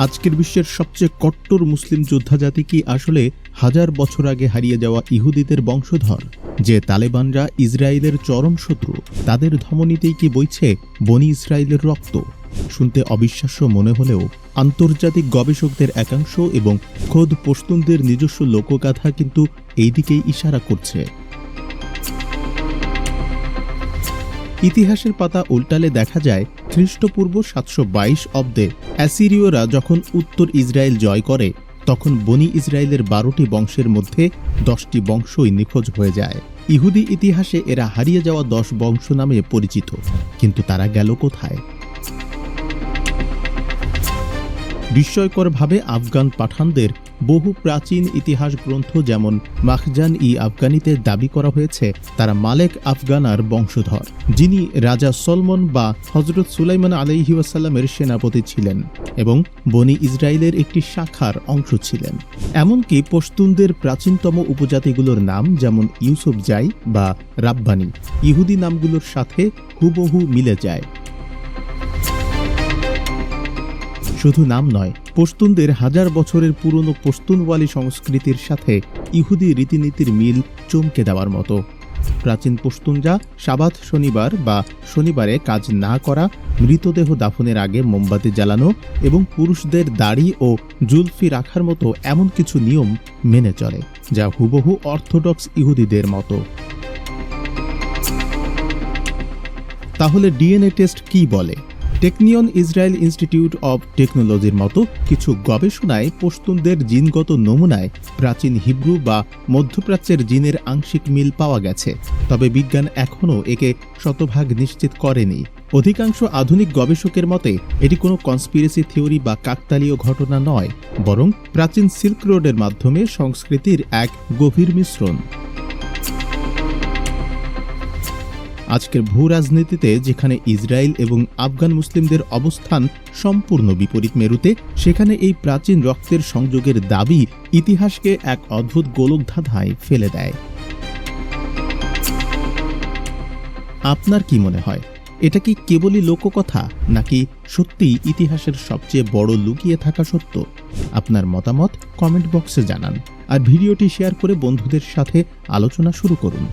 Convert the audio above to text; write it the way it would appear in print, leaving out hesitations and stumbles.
আজকের বিশ্বের সবচেয়ে কট্টর মুসলিম যোদ্ধা জাতি কি আসলে হাজার বছর আগে হারিয়ে যাওয়া ইহুদিদের বংশধর? যে তালেবানরা ইসরায়েলের চরম শত্রু, তাদের ধমনীতেই কি বইছে বনি ইসরায়েলের রক্ত? শুনতে অবিশ্বাস্য মনে হলেও আন্তর্জাতিক গবেষকদের একাংশ এবং খোদ পশতুনদের নিজস্ব লোকগাথা কিন্তু এই দিকেই ইশারা করছে। ইতিহাসের পাতা উল্টালে দেখা যায় খ্রিস্টপূর্ব 722 অব্দে অ্যাসিরীয়রা যখন উত্তর ইসরায়েল জয় করে, তখন বনি ইসরায়েলের 12টি বংশের মধ্যে 10টি বংশই নিখোঁজ হয়ে যায়। ইহুদি ইতিহাসে এরা হারিয়ে যাওয়া 10 বংশ নামে পরিচিত, কিন্তু তারা গেল কোথায়? বিস্ময়করভাবে আফগান পাঠানদের বহু প্রাচীন ইতিহাস গ্রন্থ যেমন মাখজান ই আফগানিতে দাবি করা হয়েছে তারা মালেক আফগানার বংশধর, যিনি রাজা সলমন বা হজরত সুলাইমান আলাইহি ওয়াসাল্লামের সেনাপতি ছিলেন এবং বনি ইসরায়েলের একটি শাখার অংশ ছিলেন। এমনকি পশতুনদের প্রাচীনতম উপজাতিগুলোর নাম যেমন ইউসুফজাই বা রাব্বানি ইহুদি নামগুলোর সাথে হুবহু মিলে যায়। শুধু নাম নয়, পশতুনদের হাজার বছরের পুরনো পশতুনওয়ালি সংস্কৃতির সাথে ইহুদি রীতিনীতির মিল চমকে দেওয়ার মতো। প্রাচীন পশতুনরা সাবাত শনিবার বা শনিবারে কাজ না করা, মৃতদেহ দাফনের আগে মোমবাতি জ্বালানো এবং পুরুষদের দাড়ি ও জুলফি রাখার মতো এমন কিছু নিয়ম মেনে চলে, যা হুবহু অর্থোডক্স ইহুদিদের মতো। তাহলে ডিএনএ টেস্ট কি বলে? টেকনিয়ন ইসরায়েল ইনস্টিটিউট অব টেকনোলজির মতো কিছু গবেষণায় পশতুনদের জিনগত নমুনায় প্রাচীন হিব্রু বা মধ্যপ্রাচ্যের জিনের আংশিক মিল পাওয়া গেছে, তবে বিজ্ঞান এখনও একে শতভাগ নিশ্চিত করেনি। অধিকাংশ আধুনিক গবেষকের মতে এটি কোনো কনস্পিরেসি থিওরি বা কাকতালীয় ঘটনা নয়, বরং প্রাচীন সিল্ক রোডের মাধ্যমে সংস্কৃতির এক গভীর মিশ্রণ। আজকের ভূ রাজনীতিতে যেখানে ইসরায়েল এবং আফগান মুসলিমদের অবস্থান সম্পূর্ণ বিপরীত মেরুতে, সেখানে এই প্রাচীন রক্তের সংযোগের দাবি ইতিহাসকে এক অদ্ভুত গোলকধাঁধায় ফেলে দেয়। আপনার কি মনে হয়, এটা কি কেবলই লোককথা, নাকি সত্যিই ইতিহাসের সবচেয়ে বড় লুকিয়ে থাকা সত্য? আপনার মতামত কমেন্ট বক্সে জানান, আর ভিডিওটি শেয়ার করে বন্ধুদের সাথে আলোচনা শুরু করুন।